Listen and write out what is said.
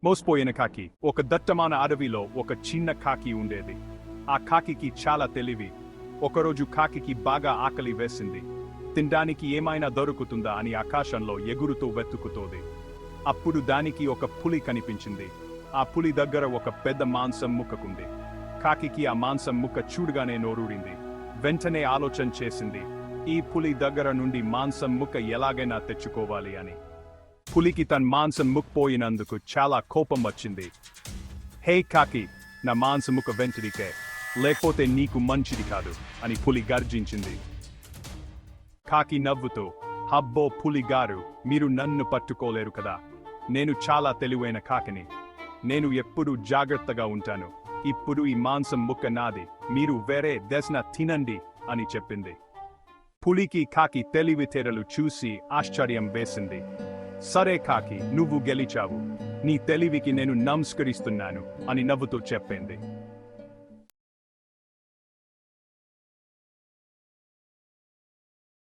మోసపోయిన కాకి. ఒక దట్టమైన అడవిలో ఒక చిన్న కాకి ఉండేది. ఆ కాకికి చాలా తెలివి. ఒకరోజు కాకికి బాగా ఆకలి వేసింది. తినడానికి ఏమైనా దొరుకుతుందా అని ఆకాశంలో ఎగురుతూ వెతుకుతోంది. అప్పుడు దానికి ఒక పులి కనిపించింది. ఆ పులి దగ్గర ఒక పెద్ద మాంసం ముక్కకుంది. కాకికి ఆ మాంసం ముక్క చూడగానే నోరూరింది. వెంటనే ఆలోచన చేసింది, ఈ పులి దగ్గర నుండి మాంసం ముక్క ఎలాగైనా తెచ్చుకోవాలి అని. పులికి తన మాంసం ముక్క పోయినందుకు చాలా కోపం వచ్చింది. హే కాకి, నా మాంసం ముక్క వెంటనే, లేకపోతే నీకు మంచిది కాదు అని పులి గర్జించింది. కాకి నవ్వుతూ, హబ్బో పులిగారు, మీరు నన్ను పట్టుకోలేరు కదా, నేను చాలా తెలివైన కాకిని. నేను ఎప్పుడూ జాగ్రత్తగా ఉంటాను. ఇప్పుడు ఈ మాంసం ముక్క నాది, మీరు వేరే దేశన తినండి అని చెప్పింది. పులికి కాకి తెలివితేటలు చూసి ఆశ్చర్యం వేసింది. సరే కాకి, నువ్వు గెలిచావు, నీ తెలివికి నేను నమస్కరిస్తున్నాను అని నవ్వుతూ చెప్పింది.